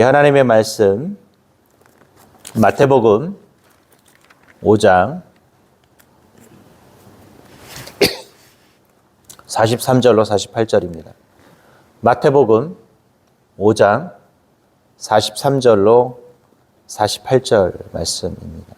하나님의 말씀 마태복음 5장 43절로 48절입니다. 마태복음 5장 43절로 48절 말씀입니다.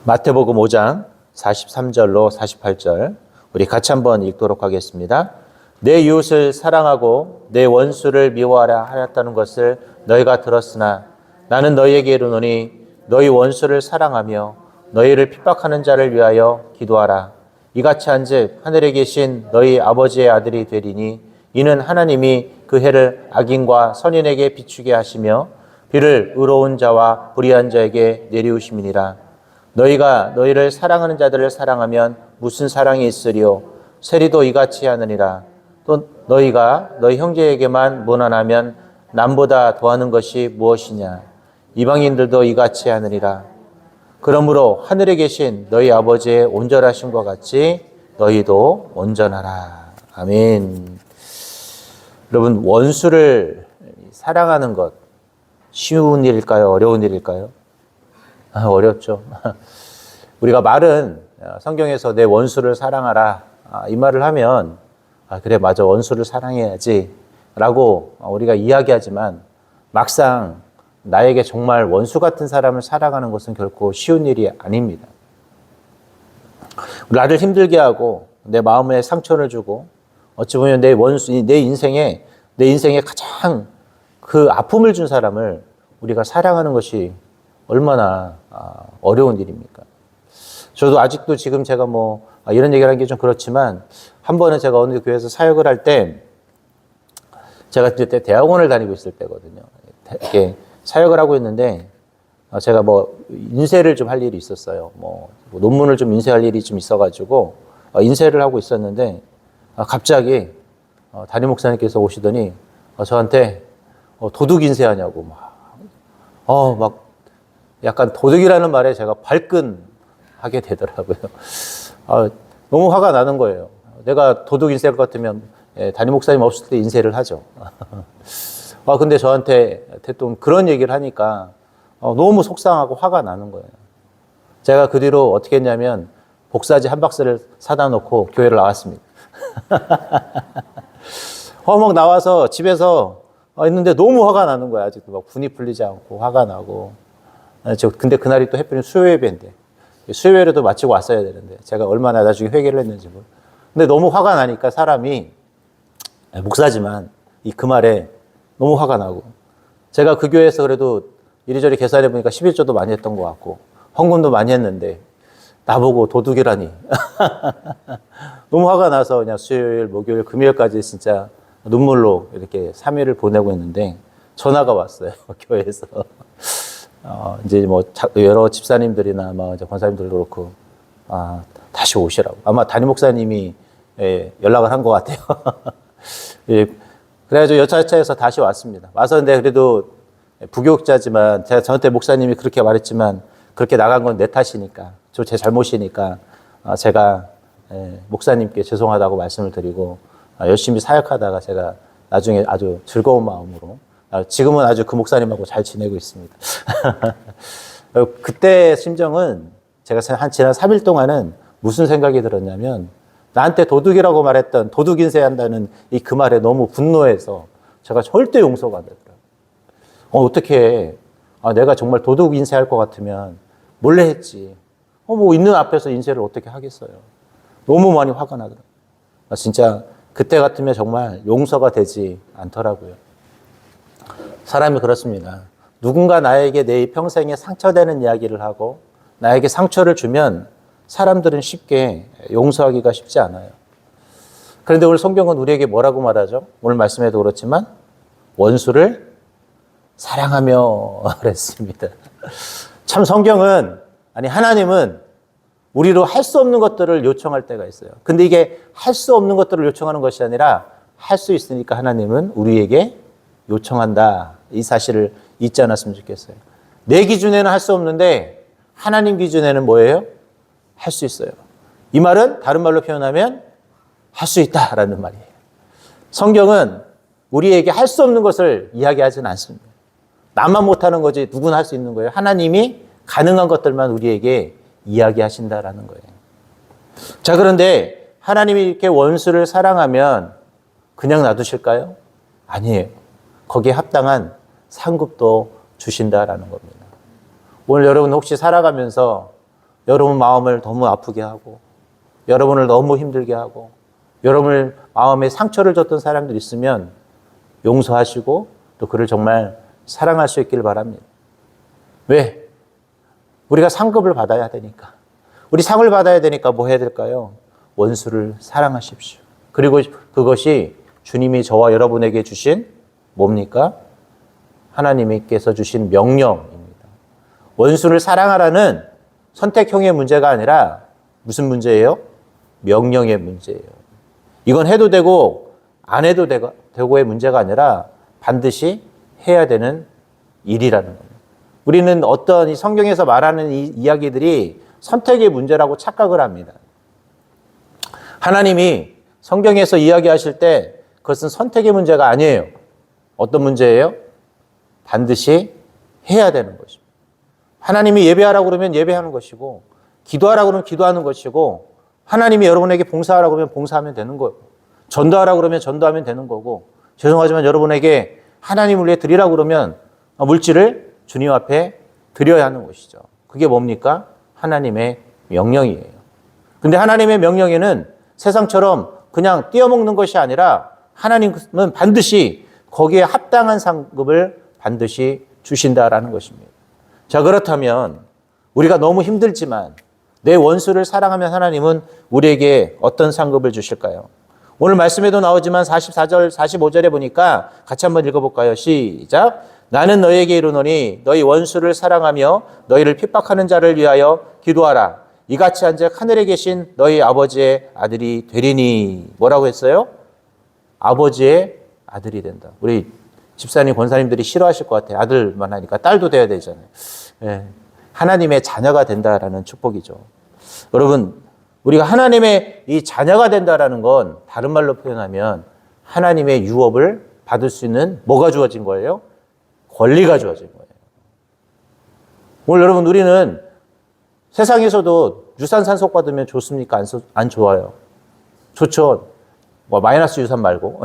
마태복음 5장 43절로 48절 우리 같이 한번 읽도록 하겠습니다. 내 이웃을 사랑하고 내 원수를 미워하라 하였다는 것을 너희가 들었으나 나는 너희에게 이르노니 너희 원수를 사랑하며 너희를 핍박하는 자를 위하여 기도하라. 이같이 한즉 하늘에 계신 너희 아버지의 아들이 되리니 이는 하나님이 그 해를 악인과 선인에게 비추게 하시며 비를 의로운 자와 불의한 자에게 내리우심이니라. 너희가 너희를 사랑하는 자들을 사랑하면 무슨 사랑이 있으리요? 세리도 이같이 하느니라. 또 너희가 너희 형제에게만 무난하면 남보다 더하는 것이 무엇이냐? 이방인들도 이같이 하느니라. 그러므로 하늘에 계신 너희 아버지의 온전하심과 같이 너희도 온전하라. 아멘. 여러분, 원수를 사랑하는 것 쉬운 일일까요? 어려운 일일까요? 어렵죠. 우리가 말은 성경에서 내 원수를 사랑하라 이 말을 하면 그래 맞아 원수를 사랑해야지 라고 우리가 이야기하지만 막상 나에게 정말 원수 같은 사람을 사랑하는 것은 결코 쉬운 일이 아닙니다. 나를 힘들게 하고 내 마음에 상처를 주고 어찌 보면 내 원수, 내 인생에 가장 그 아픔을 준 사람을 우리가 사랑하는 것이 얼마나 어려운 일입니까? 저도 아직도 지금 제가 이런 얘기를 하는 게 좀 그렇지만 한 번은 제가 어느 교회에서 사역을 할 때 제가 그때 대학원을 다니고 있을 때거든요. 이렇게 사역을 하고 있는데 제가 인쇄를 좀 할 일이 있었어요. 논문을 좀 인쇄할 일이 좀 있어가지고 인쇄를 하고 있었는데 갑자기 담임 목사님께서 오시더니 저한테 도둑 인쇄하냐고 막 약간 도둑이라는 말에 제가 발끈하게 되더라고요. 너무 화가 나는 거예요. 내가 도둑 인쇄할 것 같으면 담임 목사님 없을 때 인쇄를 하죠. 근데 저한테 또 그런 얘기를 하니까 너무 속상하고 화가 나는 거예요. 제가 그 뒤로 어떻게 했냐면 복사지 한 박스를 사다 놓고 교회를 나왔습니다. 막 나와서 집에서 있는데 너무 화가 나는 거야. 아직도 막 분이 풀리지 않고 화가 나고. 근데 그날이 또 해필이면 수요 예배인데 수요예배도 마치고 왔어야 되는데 제가 얼마나 나중에 회개를 했는지 근데 너무 화가 나니까 사람이 목사지만 그 말에 너무 화가 나고 제가 그 교회에서 그래도 이리저리 계산해 보니까 11조도 많이 했던 것 같고 헌금도 많이 했는데 나보고 도둑이라니 너무 화가 나서 그냥 수요일, 목요일, 금요일까지 진짜 눈물로 이렇게 3일을 보내고 있는데 전화가 왔어요. 교회에서. 이제 여러 집사님들이나 이제 권사님들도 그렇고, 다시 오시라고. 아마 담임 목사님이 연락을 한 것 같아요. 예, 그래가지고 여차여차해서 다시 왔습니다. 와서 근데 그래도 부교육자지만 저한테 목사님이 그렇게 말했지만 그렇게 나간 건 내 탓이니까, 제 잘못이니까 제가 목사님께 죄송하다고 말씀을 드리고 열심히 사역하다가 제가 나중에 아주 즐거운 마음으로 지금은 아주 그 목사님하고 잘 지내고 있습니다. 그때 심정은 제가 지난 3일 동안은 무슨 생각이 들었냐면 나한테 도둑이라고 말했던 도둑 인쇄한다는 그 말에 너무 분노해서 제가 절대 용서가 안 되더라고요. 어떻게 내가 정말 도둑 인쇄할 것 같으면 몰래 했지. 있는 앞에서 인쇄를 어떻게 하겠어요. 너무 많이 화가 나더라고요. 진짜 그때 같으면 정말 용서가 되지 않더라고요. 사람이 그렇습니다. 누군가 나에게 내 평생에 상처되는 이야기를 하고 나에게 상처를 주면 사람들은 쉽게 용서하기가 쉽지 않아요. 그런데 오늘 성경은 우리에게 뭐라고 말하죠? 오늘 말씀에도 그렇지만 원수를 사랑하며 그랬습니다. 참 성경은 하나님은 우리로 할 수 없는 것들을 요청할 때가 있어요. 근데 이게 할 수 없는 것들을 요청하는 것이 아니라 할 수 있으니까 하나님은 우리에게 요청한다. 이 사실을 잊지 않았으면 좋겠어요. 내 기준에는 할 수 없는데 하나님 기준에는 뭐예요? 할 수 있어요. 이 말은 다른 말로 표현하면 할 수 있다라는 말이에요. 성경은 우리에게 할 수 없는 것을 이야기하지는 않습니다. 나만 못하는 거지 누구나 할 수 있는 거예요. 하나님이 가능한 것들만 우리에게 이야기하신다라는 거예요. 자, 그런데 하나님이 이렇게 원수를 사랑하면 그냥 놔두실까요? 아니에요. 거기에 합당한 상급도 주신다라는 겁니다. 오늘 여러분 혹시 살아가면서 여러분 마음을 너무 아프게 하고 여러분을 너무 힘들게 하고 여러분을 마음에 상처를 줬던 사람들 있으면 용서하시고 또 그를 정말 사랑할 수 있길 바랍니다. 왜? 우리가 상급을 받아야 되니까. 우리 상을 받아야 되니까 뭐 해야 될까요? 원수를 사랑하십시오. 그리고 그것이 주님이 저와 여러분에게 주신 뭡니까? 하나님께서 주신 명령입니다. 원수를 사랑하라는 선택형의 문제가 아니라 무슨 문제예요? 명령의 문제예요. 이건 해도 되고 안 해도 되고의 문제가 아니라 반드시 해야 되는 일이라는 겁니다. 우리는 어떤 이 성경에서 말하는 이 이야기들이 선택의 문제라고 착각을 합니다. 하나님이 성경에서 이야기하실 때 그것은 선택의 문제가 아니에요. 어떤 문제예요? 반드시 해야 되는 것입니다. 하나님이 예배하라고 그러면 예배하는 것이고 기도하라고 그러면 기도하는 것이고 하나님이 여러분에게 봉사하라고 그러면 봉사하면 되는 거고 전도하라고 그러면 전도하면 되는 거고 죄송하지만 여러분에게 하나님을 위해 드리라고 그러면 물질을 주님 앞에 드려야 하는 것이죠. 그게 뭡니까? 하나님의 명령이에요. 근데 하나님의 명령에는 세상처럼 그냥 띄어먹는 것이 아니라 하나님은 반드시 거기에 합당한 상급을 반드시 주신다라는 것입니다. 자, 그렇다면 우리가 너무 힘들지만 내 원수를 사랑하면 하나님은 우리에게 어떤 상급을 주실까요? 오늘 말씀에도 나오지만 44절, 45절에 보니까 같이 한번 읽어볼까요? 시작. 나는 너희에게 이르노니 너희 원수를 사랑하며 너희를 핍박하는 자를 위하여 기도하라. 이같이 한즉 하늘에 계신 너희 아버지의 아들이 되리니. 뭐라고 했어요? 아버지의 아들이 된다. 우리 집사님, 권사님들이 싫어하실 것 같아요. 아들만 하니까 딸도 돼야 되잖아요. 예. 하나님의 자녀가 된다라는 축복이죠. 여러분, 우리가 하나님의 이 자녀가 된다라는 건 다른 말로 표현하면 하나님의 유업을 받을 수 있는 뭐가 주어진 거예요? 권리가 주어진 거예요. 오늘 여러분, 우리는 세상에서도 유산 상속 받으면 좋습니까? 안 좋아요? 좋죠. 뭐 마이너스 유산 말고.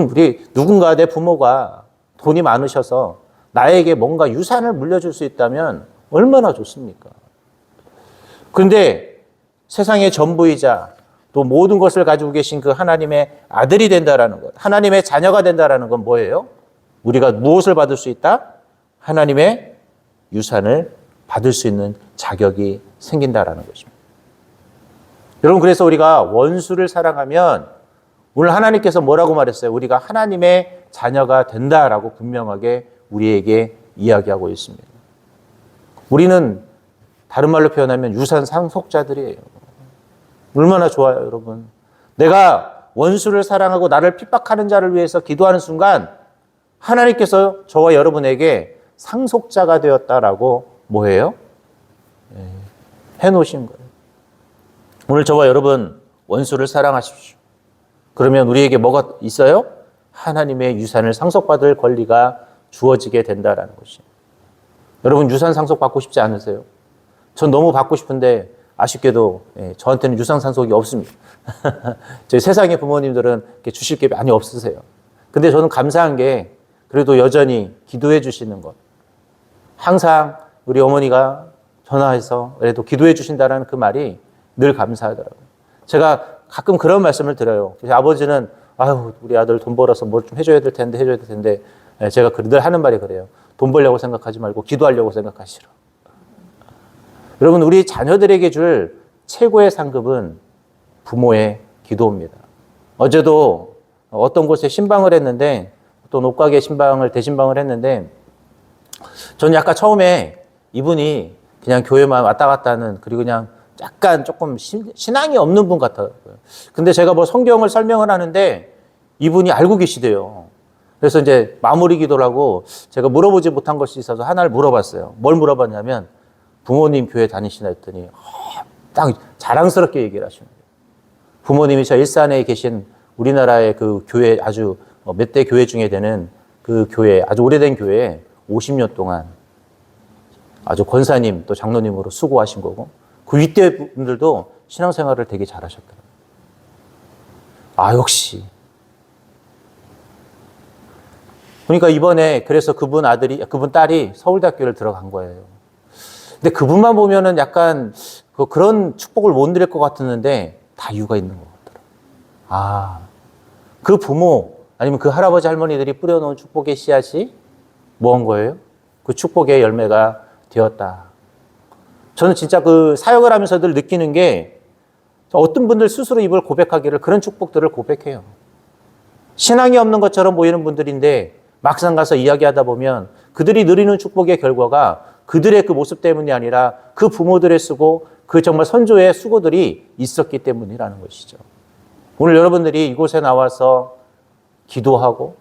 우리 누군가 내 부모가 돈이 많으셔서 나에게 뭔가 유산을 물려줄 수 있다면 얼마나 좋습니까? 그런데 세상의 전부이자 또 모든 것을 가지고 계신 그 하나님의 아들이 된다라는 것, 하나님의 자녀가 된다라는 건 뭐예요? 우리가 무엇을 받을 수 있다? 하나님의 유산을 받을 수 있는 자격이 생긴다라는 것입니다. 여러분, 그래서 우리가 원수를 사랑하면 오늘 하나님께서 뭐라고 말했어요? 우리가 하나님의 자녀가 된다라고 분명하게 우리에게 이야기하고 있습니다. 우리는 다른 말로 표현하면 유산 상속자들이에요. 얼마나 좋아요, 여러분. 내가 원수를 사랑하고 나를 핍박하는 자를 위해서 기도하는 순간 하나님께서 저와 여러분에게 상속자가 되었다라고 뭐예요? 해놓으신 거예요. 오늘 저와 여러분 원수를 사랑하십시오. 그러면 우리에게 뭐가 있어요? 하나님의 유산을 상속받을 권리가 주어지게 된다라는 것이에요. 여러분 유산 상속받고 싶지 않으세요? 전 너무 받고 싶은데 아쉽게도 저한테는 유산 상속이 없습니다. 저희 세상의 부모님들은 주실 게 많이 없으세요. 근데 저는 감사한 게 그래도 여전히 기도해 주시는 것. 항상 우리 어머니가 전화해서 그래도 기도해 주신다는 그 말이 늘 감사하더라고요. 제가 가끔 그런 말씀을 드려요. 그래서 아버지는 아유 우리 아들 돈 벌어서 뭘 좀 해줘야 될 텐데 제가 늘 하는 말이 그래요. 돈 벌려고 생각하지 말고 기도하려고 생각하시라. 여러분 우리 자녀들에게 줄 최고의 상급은 부모의 기도입니다. 어제도 어떤 곳에 신방을 했는데 어떤 옷가게 대신방을 했는데 저는 약간 처음에 이분이 그냥 교회만 왔다 갔다 하는 그리고 그냥 약간 조금 신앙이 없는 분 같아요. 근데 제가 뭐 성경을 설명을 하는데 이분이 알고 계시대요. 그래서 이제 마무리 기도를 하고 제가 물어보지 못한 것이 있어서 하나를 물어봤어요. 뭘 물어봤냐면 부모님 교회 다니시나 했더니 딱 자랑스럽게 얘기를 하시는 거예요. 부모님이 저 일산에 계신 우리나라의 그 교회 아주 몇 대 교회 중에 되는 그 교회, 아주 오래된 교회에 50년 동안 아주 권사님 또 장로님으로 수고하신 거고, 그 윗대 분들도 신앙생활을 되게 잘하셨더라고요. 아, 역시. 그러니까 이번에 그래서 그분 딸이 서울대학교를 들어간 거예요. 근데 그분만 보면은 약간 그런 축복을 못 드릴 것 같았는데 다 이유가 있는 것 같더라고요. 아, 그 부모 아니면 그 할아버지 할머니들이 뿌려놓은 축복의 씨앗이 뭐한 거예요? 그 축복의 열매가 되었다. 저는 진짜 그 사역을 하면서 늘 느끼는 게 어떤 분들 스스로 입을 고백하기를 그런 축복들을 고백해요. 신앙이 없는 것처럼 보이는 분들인데 막상 가서 이야기하다 보면 그들이 누리는 축복의 결과가 그들의 그 모습 때문이 아니라 그 부모들의 수고, 그 정말 선조의 수고들이 있었기 때문이라는 것이죠. 오늘 여러분들이 이곳에 나와서 기도하고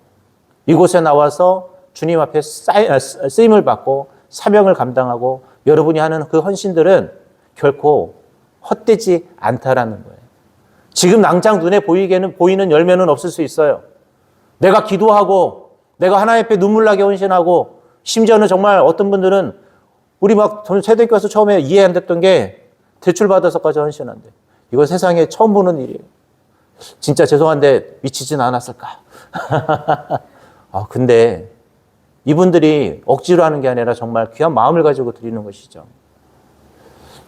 이곳에 나와서 주님 앞에 쓰임을 받고 사명을 감당하고 여러분이 하는 그 헌신들은 결코 헛되지 않다라는 거예요. 지금 당장 눈에 보이는 열매는 없을 수 있어요. 내가 기도하고 내가 하나님 앞에 눈물 나게 헌신하고 심지어는 정말 어떤 분들은 우리 저는 세대교회 와서 처음에 이해 안 됐던 게 대출 받아서까지 헌신한대. 이건 세상에 처음 보는 일이에요. 진짜 죄송한데 미치진 않았을까? 근데 이분들이 억지로 하는 게 아니라 정말 귀한 마음을 가지고 드리는 것이죠.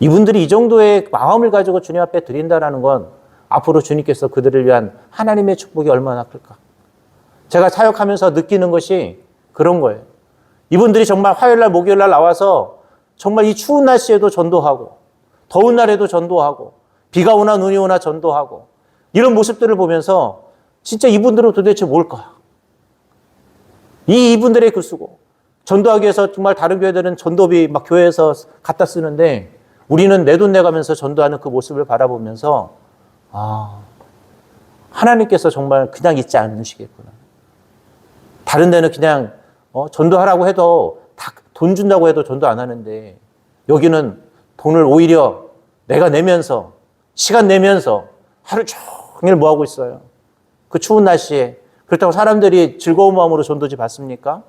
이분들이 이 정도의 마음을 가지고 주님 앞에 드린다는 건 앞으로 주님께서 그들을 위한 하나님의 축복이 얼마나 클까. 제가 사역하면서 느끼는 것이 그런 거예요. 이분들이 정말 화요일날 목요일날 나와서 정말 이 추운 날씨에도 전도하고 더운 날에도 전도하고 비가 오나 눈이 오나 전도하고 이런 모습들을 보면서 진짜 이분들은 도대체 뭘까? 이분들의 그 수고. 전도하기 위해서 정말 다른 교회들은 전도비 막 교회에서 갖다 쓰는데 우리는 내 돈 내가면서 전도하는 그 모습을 바라보면서 하나님께서 정말 그냥 있지 않으시겠구나. 다른 데는 그냥 전도하라고 해도 돈 준다고 해도 전도 안 하는데 여기는 돈을 오히려 내가 내면서 시간 내면서 하루 종일 뭐 하고 있어요. 그 추운 날씨에. 그렇다고 사람들이 즐거운 마음으로 전도지 받습니까?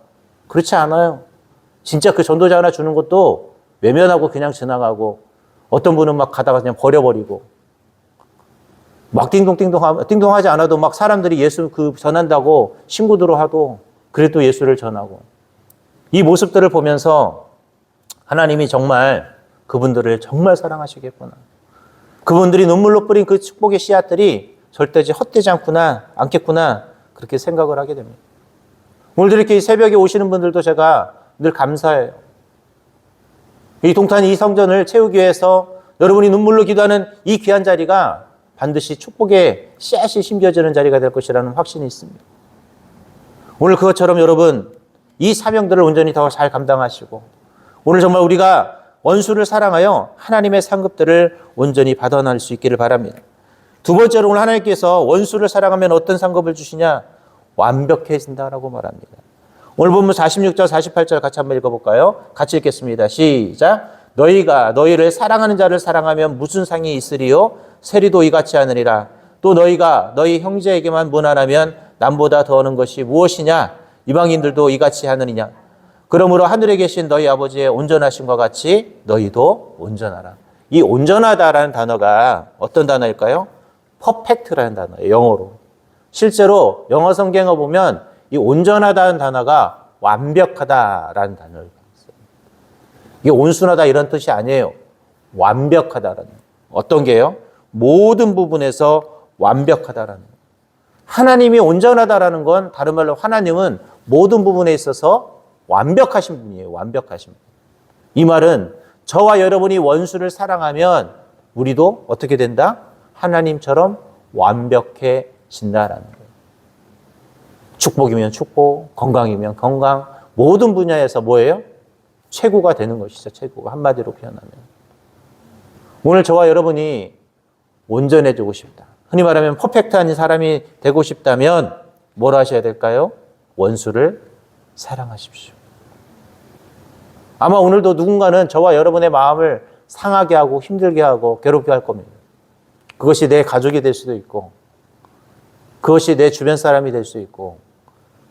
그렇지 않아요. 진짜 그 전도자 하나 주는 것도 외면하고 그냥 지나가고 어떤 분은 막 가다가 그냥 버려버리고 막 띵동하지 않아도 막 사람들이 예수 전한다고 신고들을 하도 그래도 예수를 전하고 이 모습들을 보면서 하나님이 정말 그분들을 정말 사랑하시겠구나. 그분들이 눈물로 뿌린 그 축복의 씨앗들이 절대 헛되지 않겠구나 그렇게 생각을 하게 됩니다. 오늘도 이렇게 새벽에 오시는 분들도 제가 늘 감사해요. 이 동탄 이 성전을 채우기 위해서 여러분이 눈물로 기도하는 이 귀한 자리가 반드시 축복의 씨앗이 심겨지는 자리가 될 것이라는 확신이 있습니다. 오늘 그것처럼 여러분 이 사명들을 온전히 더 잘 감당하시고 오늘 정말 우리가 원수를 사랑하여 하나님의 상급들을 온전히 받아낼 수 있기를 바랍니다. 두 번째로 오늘 하나님께서 원수를 사랑하면 어떤 상급을 주시냐? 완벽해진다라고 말합니다. 오늘 본문 46절 48절 같이 한번 읽어볼까요? 같이 읽겠습니다. 시작. 너희가 너희를 사랑하는 자를 사랑하면 무슨 상이 있으리요? 세리도 이같이 하느니라. 또 너희가 너희 형제에게만 무난하면 남보다 더 하는 것이 무엇이냐? 이방인들도 이같이 하느니냐? 그러므로 하늘에 계신 너희 아버지의 온전하심과 같이 너희도 온전하라. 이 온전하다라는 단어가 어떤 단어일까요? 퍼펙트라는 단어예요. 영어로. 실제로 영어 성경을 보면 이 온전하다는 단어가 완벽하다라는 단어를 써요. 이게 온순하다 이런 뜻이 아니에요. 완벽하다라는. 어떤 게요? 모든 부분에서 완벽하다라는. 하나님이 온전하다라는 건 다른 말로 하나님은 모든 부분에 있어서 완벽하신 분이에요. 완벽하신 분. 이 말은 저와 여러분이 원수를 사랑하면 우리도 어떻게 된다? 하나님처럼 완벽해진다라는 거예요. 축복이면 축복, 건강이면 건강, 모든 분야에서 뭐예요? 최고가 되는 것이죠. 최고가. 한마디로 표현하면. 오늘 저와 여러분이 온전해지고 싶다. 흔히 말하면 퍼펙트한 사람이 되고 싶다면 뭘 하셔야 될까요? 원수를 사랑하십시오. 아마 오늘도 누군가는 저와 여러분의 마음을 상하게 하고 힘들게 하고 괴롭게 할 겁니다. 그것이 내 가족이 될 수도 있고 그것이 내 주변 사람이 될 수 있고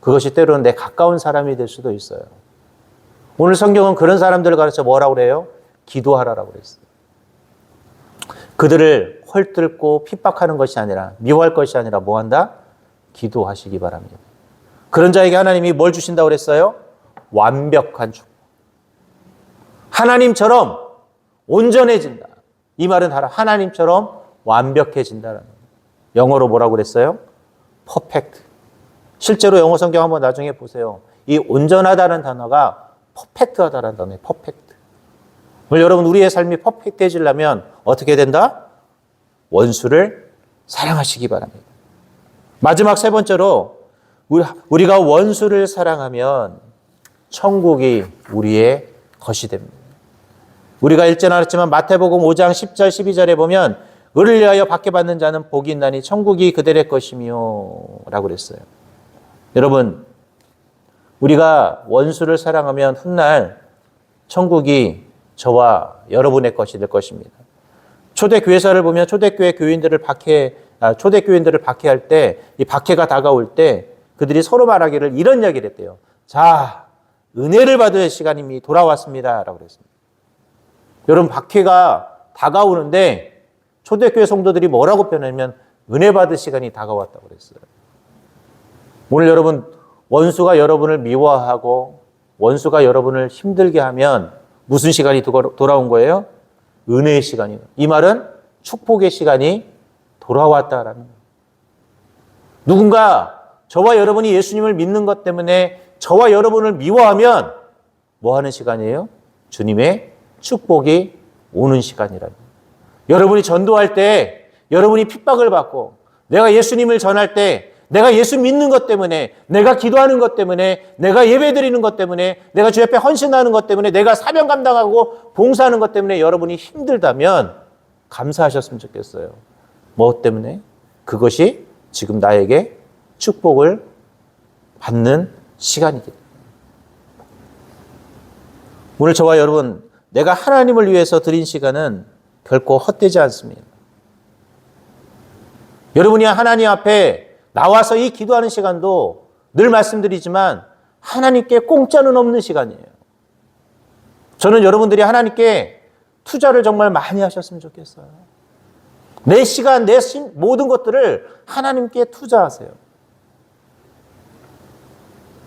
그것이 때로는 내 가까운 사람이 될 수도 있어요. 오늘 성경은 그런 사람들을 가르쳐 뭐라고 그래요? 기도하라라고 그랬어요. 그들을 헐뜯고 핍박하는 것이 아니라 미워할 것이 아니라 뭐 한다? 기도하시기 바랍니다. 그런 자에게 하나님이 뭘 주신다고 그랬어요? 완벽한 축복. 하나님처럼 온전해진다. 이 말은 하나님처럼 완벽해진다는 거예요. 영어로 뭐라고 그랬어요? perfect. 실제로 영어 성경 한번 나중에 보세요. 이 온전하다는 단어가 퍼펙트하다는 단어예요. 퍼펙트. 여러분 우리의 삶이 퍼펙트해지려면 어떻게 된다? 원수를 사랑하시기 바랍니다. 마지막 세 번째로 우리가 원수를 사랑하면 천국이 우리의 것이 됩니다. 우리가 읽지 않았지만 마태복음 5장 10절 12절에 보면 의를 위하여 박해받는 자는 복이 있나니 천국이 그들의 것이며 라고 그랬어요. 여러분 우리가 원수를 사랑하면 훗날 천국이 저와 여러분의 것이 될 것입니다. 초대교회사를 보면 초대교인들을 박해할 때 이 박해가 다가올 때 그들이 서로 말하기를 이런 이야기를 했대요. 자, 은혜를 받을 시간이 돌아왔습니다 라고 그랬습니다. 여러분 박해가 다가오는데 초대교회 성도들이 뭐라고 표현하냐면 은혜 받을 시간이 다가왔다고 그랬어요. 오늘 여러분 원수가 여러분을 미워하고 원수가 여러분을 힘들게 하면 무슨 시간이 돌아온 거예요? 은혜의 시간이에요. 이 말은 축복의 시간이 돌아왔다라는 거예요. 누군가 저와 여러분이 예수님을 믿는 것 때문에 저와 여러분을 미워하면 뭐 하는 시간이에요? 주님의 축복이 오는 시간이라는 거예요. 여러분이 전도할 때 여러분이 핍박을 받고 내가 예수님을 전할 때 내가 예수 믿는 것 때문에 내가 기도하는 것 때문에 내가 예배드리는 것 때문에 내가 주 앞에 헌신하는 것 때문에 내가 사명 감당하고 봉사하는 것 때문에 여러분이 힘들다면 감사하셨으면 좋겠어요. 뭐 때문에? 그것이 지금 나에게 축복을 받는 시간이기 때문에. 오늘 저와 여러분 내가 하나님을 위해서 드린 시간은 결코 헛되지 않습니다. 여러분이 하나님 앞에 나와서 이 기도하는 시간도 늘 말씀드리지만 하나님께 공짜는 없는 시간이에요. 저는 여러분들이 하나님께 투자를 정말 많이 하셨으면 좋겠어요. 내 시간, 내 모든 것들을 하나님께 투자하세요.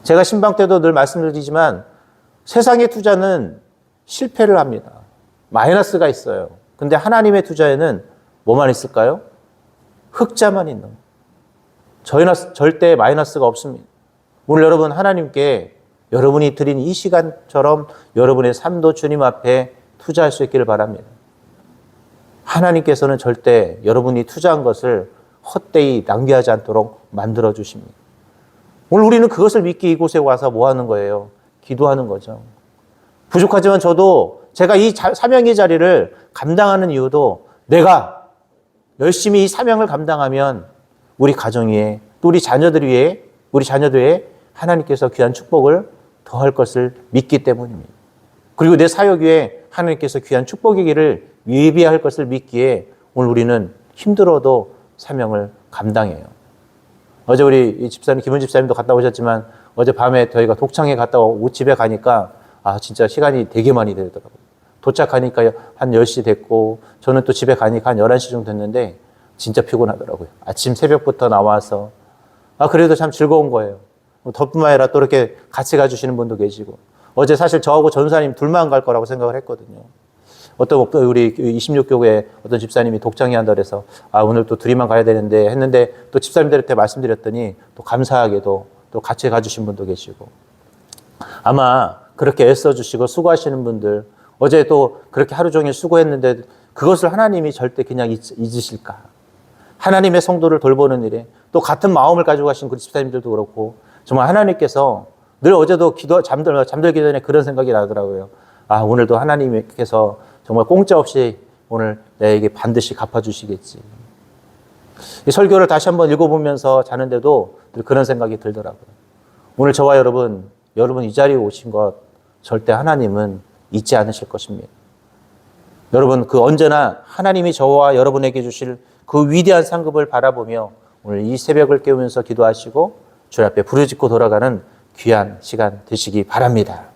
제가 신방 때도 늘 말씀드리지만 세상의 투자는 실패를 합니다. 마이너스가 있어요. 근데 하나님의 투자에는 뭐만 있을까요? 흑자만 있는 거예요. 저희는 절대 마이너스가 없습니다. 오늘 여러분 하나님께 여러분이 드린 이 시간처럼 여러분의 삶도 주님 앞에 투자할 수 있기를 바랍니다. 하나님께서는 절대 여러분이 투자한 것을 헛되이 낭비하지 않도록 만들어 주십니다. 오늘 우리는 그것을 믿기 이곳에 와서 뭐 하는 거예요? 기도하는 거죠. 부족하지만 저도 제가 이 사명의 자리를 감당하는 이유도 내가 열심히 이 사명을 감당하면 우리 가정 위에 또 우리 자녀들 위에 하나님께서 귀한 축복을 더할 것을 믿기 때문입니다. 그리고 내 사역 위에 하나님께서 귀한 축복이기를 예비할 것을 믿기에 오늘 우리는 힘들어도 사명을 감당해요. 어제 우리 집사님, 김은 집사님도 갔다 오셨지만 어제 밤에 저희가 독창에 갔다 오고 집에 가니까 진짜 시간이 되게 많이 되더라고요. 도착하니까 한 10시 됐고 저는 또 집에 가니까 한 11시 정도 됐는데 진짜 피곤하더라고요. 아침 새벽부터 나와서 그래도 참 즐거운 거예요. 덕분만 아니라 또 이렇게 같이 가주시는 분도 계시고 어제 사실 저하고 전사님 둘만 갈 거라고 생각을 했거든요. 어떤 우리 26교회 어떤 집사님이 독창이 한다 그래서 오늘 또 둘이만 가야 되는데 했는데 또 집사님들한테 말씀드렸더니 또 감사하게도 또 같이 가주신 분도 계시고 아마 그렇게 애써주시고 수고하시는 분들 어제 또 그렇게 하루 종일 수고했는데 그것을 하나님이 절대 그냥 잊으실까? 하나님의 성도를 돌보는 일에 또 같은 마음을 가지고 가신 그 집사님들도 그렇고 정말 하나님께서 늘 어제도 잠들기 전에 그런 생각이 나더라고요. 오늘도 하나님께서 정말 공짜 없이 오늘 내게 반드시 갚아주시겠지. 이 설교를 다시 한번 읽어보면서 자는데도 늘 그런 생각이 들더라고요. 오늘 저와 여러분 이 자리에 오신 것 절대 하나님은 잊지 않으실 것입니다. 여러분 언제나 하나님이 저와 여러분에게 주실 그 위대한 상급을 바라보며 오늘 이 새벽을 깨우면서 기도하시고 주 앞에 부르짖고 돌아가는 귀한 시간 되시기 바랍니다.